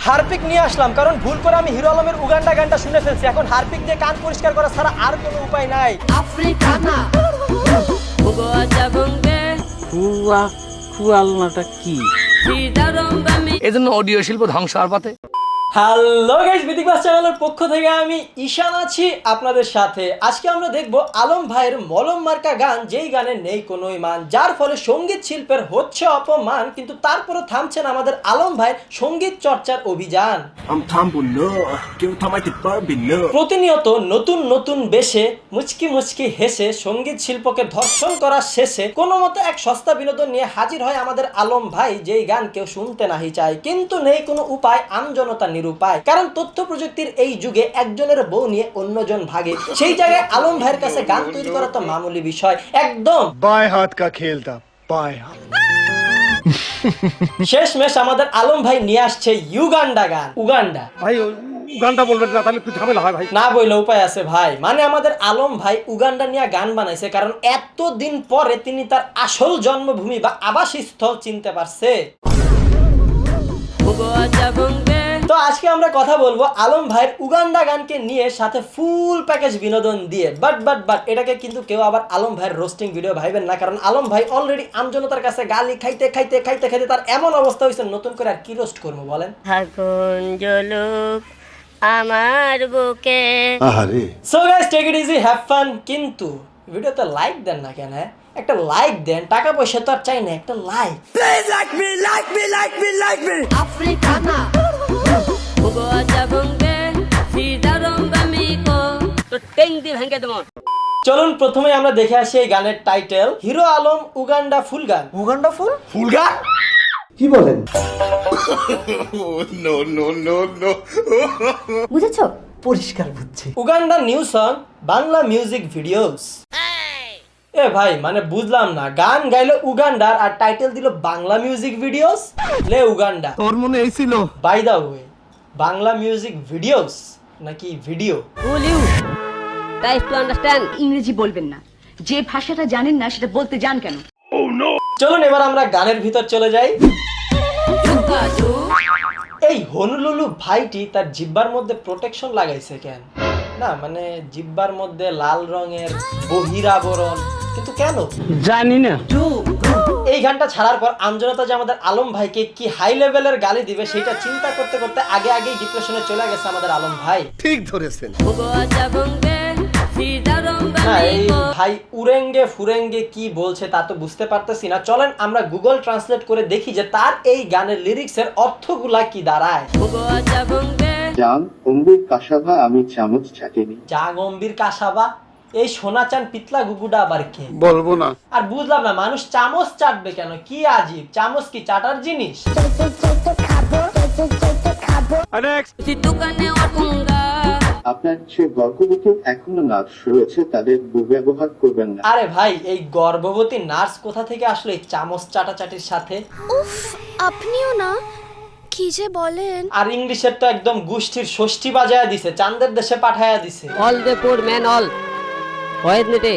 Harpic নিয়ে আসলাম কারণ ভুল করে আমি হিরো আলমের উগান্ডা গানটা শুনে ফেলছি। এখন হারপিক দিয়ে কান পরিষ্কার করা ছাড়া আর কোনো উপায় নাই। আফ্রিকানা কুয়ালনাটা কি? এজন্য অডিও শিল্প ধ্বংস হওয়ার পথে। হ্যালো গাইস, বিদিক বাস চ্যানেলের পক্ষ থেকে আমি ঈশান আছি আপনাদের সাথে। আজকে আমরা দেখব আলম ভাইয়ের মলম মার্কা গান, যেই গানে নেই কোনো ইমান, যার ফলে সঙ্গীত শিল্পের হচ্ছে অপমান, কিন্তু তারপরও থামছেন আমাদের আলম ভাইয়ের সঙ্গীত চর্চার অভিযান। প্রতিনিয়ত নতুন নতুন বেশে মুচকি মুচকি হেসে সঙ্গীত শিল্পকে ধর্ষণ করা শেষে কোনো মতো এক সস্তা বিনোদন নিয়ে হাজির হয় আমাদের আলম ভাই, যেই গান কেউ শুনতে নাহি চায়, কিন্তু নেই কোনো উপায়, আমজনতা নিরুপায়। কারণ তথ্য প্রযুক্তির এই যুগে একজনের বউ নিয়ে অন্যজন ভাগে, সেই জায়গায় আলম ভাইয়ের কাছে গান তৈরি করা তো মামুলি বিষয় একদম। बाएं हाथ का खेल था, बाएं हाथ। শেষমেশ আমাদের আলম ভাই নিয়ে আসছে ইউগান্ডা গান। উগান্ডা ভাই গানটা বলবেন না, তাহলে একটু ঝামেলা হয় ভাই। না বইলে উপায় আছে ভাই। মানে আমাদের আলম ভাই উগান্ডা নিয়ে গান বানাইছে কারণ এতদিন পরে তিনি তার আসল জন্মভূমি বা আবাসস্থল চিনতে পারছে। তো আজকে আমরা কথা বলবো আলম ভাইয়ের উগান্ডা গানকে নিয়ে, সাথে ফুল প্যাকেজ বিনোদন দিয়ে। বাট এটাকে কিন্তু কেউ আবার আলম ভাইয়ের রোস্টিং ভিডিও ভাইবেন না, কারণ আলম ভাই অলরেডি আমজনতার কাছে গালি খাইতে খাইতে খাইতে খাইতে তার এমন অবস্থা হয়েছে, নতুন করে আর কি রোস্ট করবো বলেন। আগুন জ্বলুক আমার বুকে। So guys, take it easy, have fun. কিন্তু ভিডিওতে লাইক দেন না কেন? একটা লাইক দেন, টাকা পয়সা তো আর চাই না, একটা লাইক। আফ্রিকানা চলুন প্রথমে আমরা দেখে আসি এই গানের টাইটেল, হিরো আলম উগান্ডা ফুল গান। উগান্ডা ফুল ফুল গান কি বলেন? বুঝেছো? পরিষ্কার বুঝছি। Uganda new song, Bangla music videos. এ ভাই, মানে বুঝলাম না, গান গাইলো উগান্ডার আর টাইটেল দিল বাংলা মিউজিক ভিডিওস। লে উগান্ডা, তোর মনে এই ছিল? By the way, Bangla music videos নাকি ভিডিও? ইংরেজি বলবেন না, যে ভাষাটা জানেন না সেটা বলতে জান কেন? চলুন এবার আমরা গানের ভিতর চলে যাই। এই হনুলুলু ভাইটি তার জিব্বার মধ্যে প্রোটেকশন লাগাইছে কেন? না মানে জিব্বার মধ্যে লাল রঙের বহিরাবরণ, কিন্তু কেন জানি না। এই গানটা ছাড়ার পর আমজনতা যে আমাদের আলম ভাইকে কি হাই লেভেলের গালি দিবে সেটা চিন্তা করতে করতে আগেই ডিপ্রেশনে চলে গেছে আমাদের আলম ভাই। ঠিক ধরেছেন। না, এই ভাই উরেঙ্গে ফুরেঙ্গে কি বলছে তা তো বুঝতে পারতেছি না। চলেন আমরা গুগল ট্রান্সলেট করে দেখি যে তার এই গানের লিরিক্সের অর্থগুলা কি দাঁড়ায়। জাং অম্বির কাসাভা আমি চামচ চাটিনি। জাং অম্বির কাসাবা, এই সোনা চান পিতলা গুগুডা আবার কে? বলবো না। আর বুঝলাম না, মানুষ চামচ চাটবে কেন? কি আজীব, চামচ কি চাটার জিনিস? আপনার যে গর্ভবতী এখনো নার্স রয়েছে তাদের ব্যবহার করবেন না। আরে ভাই, এই গর্ভবতী নার্স কোথা থেকে আসলো এই চামচ চাটাচাটির সাথে? উফ, আপনিও না, কি যে বলেন। আর ইংলিশের তো একদম গোষ্ঠীর ষষ্ঠী বাজায়া দিছে, চাঁদের দেশে পাঠায়া দিছে। All the poor man all wheat নেটে।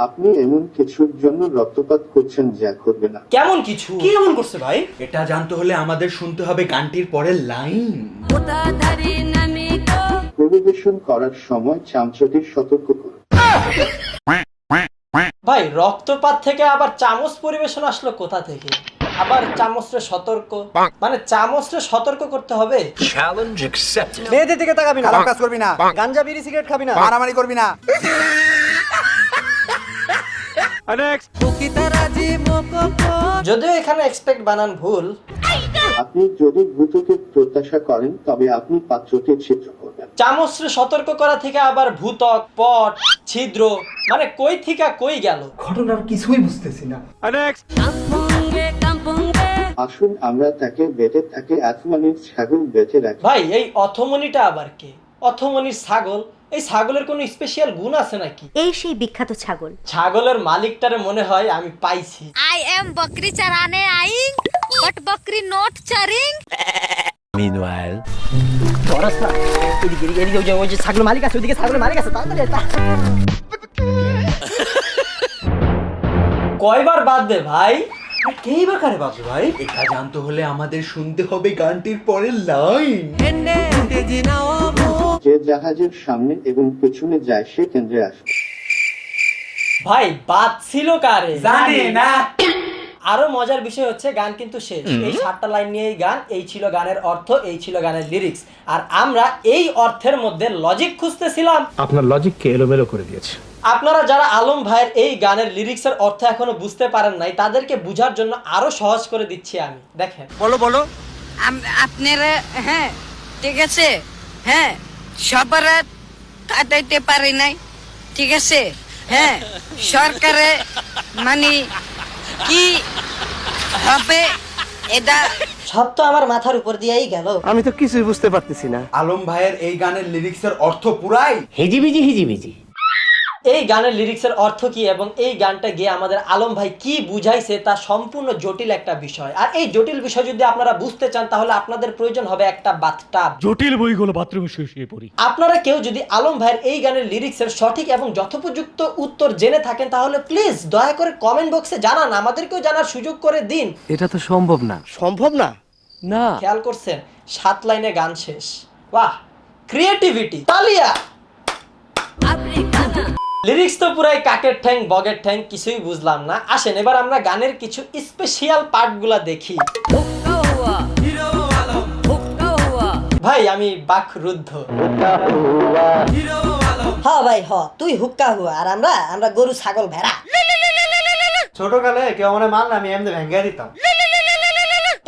আপনি এমন কিছুর জন্য রক্তপাত করছেন যা করবে না। কেমন কিছু? কি এমন করছে ভাই? এটা জানতে হলে আমাদের শুনতে হবে গানটির পরের লাইন। পরিবেশন করার সময় চামচটির সতর্ক করুন। ভাই, রক্তপাত থেকে আবার চামচ পরিবেশন আসলো কোথা থেকে? আবার চামচরে সতর্ক, মানে চামচরে সতর্ক করতে হবে। মেয়েদের দিকে তাকাবি না, খারাপ কাজ করবি না, গাঞ্জা বিড়ি সিগারেট খাবি না, মারামারি করবি না। যদিও এখানে এক্সপেক্ট বানান ভুল। আপনি যদি ভূতকে প্রত্যাশা করেন তবে আপনি পাত্রকে ছিদ্র করবেন। চামচরে সতর্ক করা থেকে আবার ভূতক, পট, ছিদ্র, মানে কই থেকে কই গেল? ঘটনার কিছুই বুঝতেছি না। আসুন আমরা তাকে বেঁধে তাকে আত্মানির ছাগল বেঁধে রাখি। ভাই, এই অথমনিটা আবার কে? অথমনির ছাগল, এই ছাগলের কোনো স্পেশাল গুণ আছে নাকি? এই সেই বিখ্যাত ছাগল। ছাগলের মালিকটারে মনে হয় আমি পাইছি। I am बकरी चराने आई, but बकरी not चरिंग। ছাগলের মালিক আছে, ওইদিকে ছাগলের মালিক আছে, কয়বার বাদ দে ভাই? আর কেই বা কারে বাজে ভাই? এটা জানতে হলে আমাদের শুনতে হবে গানটির পরের লাইন। যে জাহাজের সামনে এবং পেছনে যায় সে কেন্দ্রে আসবে। ভাই বাদ ছিল কারে জানি না। আরো মজার বিষয় হচ্ছে গান কিন্তু শেষ। এই 7টা লাইন নিয়েই গান, এই ছিল গানের অর্থ, এই ছিল গানের লিরিক্স। আর আমরা এই অর্থের মধ্যে লজিক খুঁজতেছিলাম। আপনার লজিককে এলোমেলো করে দিয়েছে। আপনারা যারা আলম ভাইয়ের এই গানের লিরিক্সের অর্থ এখনো বুঝতে পারেন নাই, তাদেরকে বুঝার জন্য আরো সহজ করে দিচ্ছি আমি। দেখেন, বলো। আপনারা হ্যাঁ ঠিক আছে, হ্যাঁ সবার কাটাইতে পারি নাই, ঠিক আছে, হ্যাঁ সরকারে মানে কি হবে এটা সব তো আমার মাথার উপর দিয়েই গেল। আমি তো কিছুই বুঝতে পারতেছি না। আলম ভাইয়ের এই গানের লিরিক্সের অর্থ পুরাই হিজিবিজি। এই গানের লিরিক্সের অর্থ কি এবং এই গানটা গিয়ে আমাদের আলম ভাই কি বুঝাইছে তা সম্পূর্ণ জটিল একটা বিষয়। আর এই জটিল বিষয় যদি আপনারা বুঝতে চান তাহলে আপনাদের প্রয়োজন হবে একটা বাথটাব। জটিল বইগুলো বাথরুমে শুয়ে পড়ি। আপনারা কেউ যদি আলম ভাইয়ের এই গানের লিরিক্সের সঠিক এবং যথোপযুক্ত উত্তর জেনে থাকেন তাহলে প্লিজ দয়া করে কমেন্ট বক্সে জানান, আমাদেরকেও জানার সুযোগ করে দিন। এটা তো সম্ভব না। সম্ভব না। না। খেয়াল করছেন 7 লাইনে গান শেষ। বাহ, ক্রিয়েটিভিটি, তালিয়া। লিরিক্স তো পুরাই কাকের ঠ্যাং বগের ঠ্যাং, কিছুই বুঝলাম না। আসেন এবার আমরা গানের কিছু স্পেশাল পার্টগুলা দেখি। ভাই আমি বাকরুদ্ধ। হ্যাঁ ভাই হ, তুই হুক্কা হুয়া আর আমরা গরু ছাগল ভেড়া। ছোটকালে কেউ মানে মাল না, আমি এমনি ভেঙ্গে দিতাম।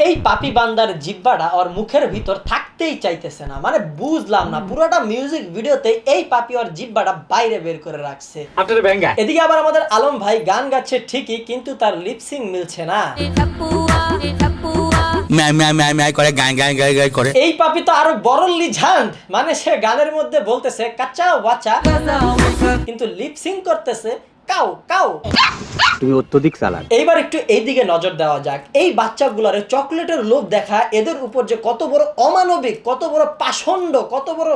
এই পাপি বান্দার জিব্বাটা ওর মুখের ভিতর থাকতেই চাইতেছে না, মানে বুঝলাম না। পুরোটা মিউজিক ভিডিওতে এই পাপি ওর জিব্বাটা বাইরে বের করে রাখছে। এদিকে আবার আমাদের আলম ভাই গান গাচ্ছে ঠিকই, কিন্তু তার লিপসিং মিলছে না। এই পাপি তো আরো বড় লিঝান্ড, মানে সে গানের মধ্যে বলতেছে কাচ্চা ওয়াচা, কিন্তু লিপসিং করতেছে কাউ কাউ। তুমি অত্যধিক চালাক। এইবার একটু এইদিকে নজর দেওয়া যাক। এই বাচ্চাগুলোর চকলেটের লোভ দেখা এদের উপর যে কত বড় অমানবিক, কত বড় পাষণ্ড, কত বড়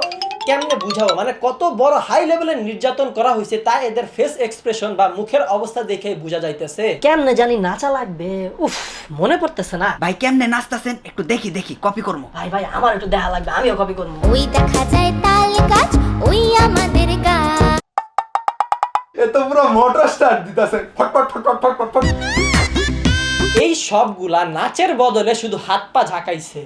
কেমনে বুঝাবো, মানে কত বড় হাই লেভেলের নির্যাতন করা হয়েছে তা এদের ফেস এক্সপ্রেশন বা মুখের অবস্থা দেখে বোঝা যাইতেছে। কেমনে জানি নাচা লাগবে, উফ মনে পড়তেছে না। ভাই কেমনে নাচতাছেন একটু দেখি কপি করবো। ভাই আমার একটু দেখা লাগবে, আমিও কপি করবো। ওই দেখা যায় তাল গাছ, ওই আমাদের গাছ। এ তো পুরো মোটর স্টার্ট দিতেছে, ফটফট। এই সবগুলা নাচের বদলে শুধু হাত পা ঝাঁকাইছে।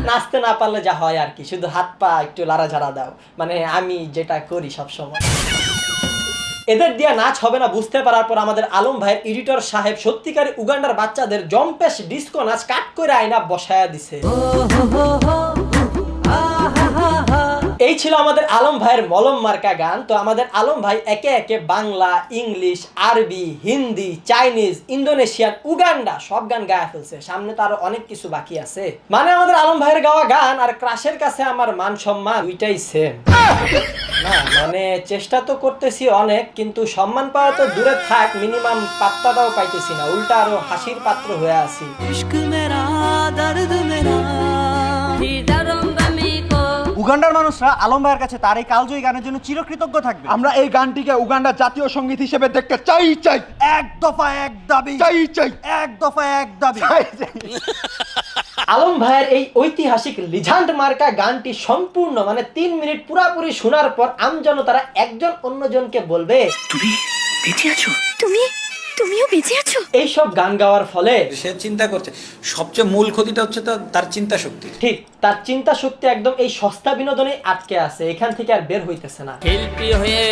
নাচতে না পারলে যা হয় আর কি, শুধু হাত পা একটু লাড়াঝাড়া দাও, মানে আমি যেটা করি সব সময়। এদের দিয়া নাচ হবে না বুঝতে পারার পর আমাদের আলম ভাইয়ের এডিটর সাহেব সত্যিকারী উগান্ডার বাচ্চাদের জম্পেশ ডিস্কো নাচ কাট করে আয়না বসায়া দিছে। এই ছিল আমাদের আলম ভাইয়ের মলম মার্কা গান। তো আমাদের আলম ভাই একে একে বাংলা, ইংলিশ, আরবি, হিন্দি, চাইনিজ, ইন্দোনেশিয়ান, উগান্ডা সব গান গায়ে ফেলছে। সামনে তো আরো অনেক কিছু বাকি আছে। মানে আমাদের আলম ভাইয়ের গাওয়া গান আর ক্রাশের কাছে আমার মান সম্মান দুইটাই সেম। না মানে চেষ্টা তো করতেছি অনেক, কিন্তু সম্মান পাওয়া তো দূরে থাক, মিনিমাম পাত্তাটাও পাইতেছি না, উল্টা আরো হাসির পাত্র হয়ে আছি। উগান্ডার মানুষরা আলম ভাইয়ের কাছে তার এই কালজয়ী গানের জন্য চিরকৃতজ্ঞ থাকবে। আমরা এই গানটিকে উগান্ডার জাতীয় সঙ্গীত হিসেবে দেখতে চাই। এক দফা এক দাবি, চাই। এক দফা এক দাবি। আলম ভাইয়ের এই ঐতিহাসিক লিঝান্ড মার্কা গানটি সম্পূর্ণ মানে 3 মিনিট পুরাপুরি শোনার পর আমজনতারা একজন অন্যজনকে বলবে তুমি বেঁচে আছো, তুমিও বেঁচে আছো। এইসব গান গাওয়ার ফলে সে চিন্তা করছে, সবচেয়ে মূল ক্ষতিটা হচ্ছে তার চিন্তা শক্তি। ঠিক, তার চিন্তা শক্তি একদম এই সস্তা বিনোদনে আটকে আছে, এখান থেকে আর বের হইতেছে না। শিল্পী হয়ে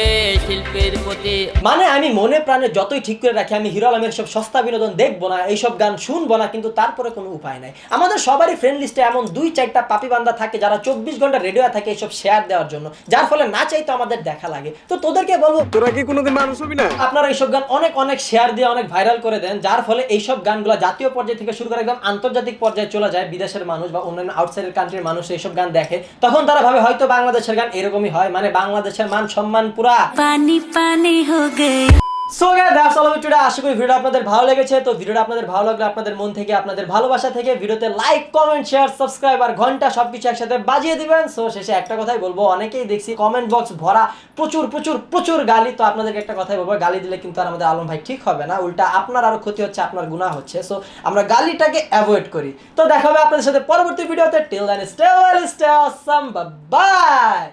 শিল্পের প্রতি মানে আমি মনে প্রাণে যতই ঠিক করে রাখি আমি হিরো আলমের সব সস্তা বিনোদন দেখবো না, এইসব গান শুনবো না, কিন্তু তারপরে কোনো উপায় নাই। আমাদের সবারই ফ্রেন্ড লিস্টে এমন 2-4টা পাপি বান্দা থাকে যারা 24 ঘন্টা রেডিও থাকে এইসব শেয়ার দেওয়ার জন্য, যার ফলে না চাইতো আমাদের দেখা লাগে। তো তোদেরকে বলবো, তোরা কি কোনোদিন মানুষ হবি না? আপনারা এইসব গান অনেক শেয়ার দিয়ে অনেক ভাইরাল করে দেন, যার ফলে এইসব গানগুলো জাতীয় পর্যায়ে থেকে শুরু করে একদম আন্তর্জাতিক পর্যায়ে চলে যায়। বিদেশের মানুষ বা অন্যান্য আউটসাইডের কান্ট্রির মানুষ এইসব গান দেখে, তখন তারা ভাবে হয়তো বাংলাদেশের গান এরকমই হয়, মানে বাংলাদেশের মান সম্মান পুরা পানি পানি হো গয়ে। So guys that's all of today. আশা করি ভিডিওটা আপনাদের ভালো লেগেছে। তো ভিডিওটা আপনাদের ভালো লাগলে আপনাদের মন থেকে আপনাদের ভালোবাসা থেকে ভিডিওতে লাইক কমেন্ট শেয়ার সাবস্ক্রাইব আর ঘন্টা সবকিছু একসাথে বাজিয়ে দিবেন। সো শেষে একটা কথাই বলবো, অনেকেই দেখছি কমেন্ট বক্স ভরা প্রচুর প্রচুর প্রচুর গালি। তো আপনাদেরকে একটা কথাই বলবো, গালি দিলে কিন্তু আর আমাদের আলম ভাই ঠিক হবে না, উল্টা আপনার আরো ক্ষতি হচ্ছে, আপনার গুনাহ হচ্ছে। সো আমরা গালিটাকে অ্যাভয়েড করি। তো দেখা হবে আপনাদের সাথে পরবর্তী ভিডিওতে। Till then stay well, stay awesome, bye by.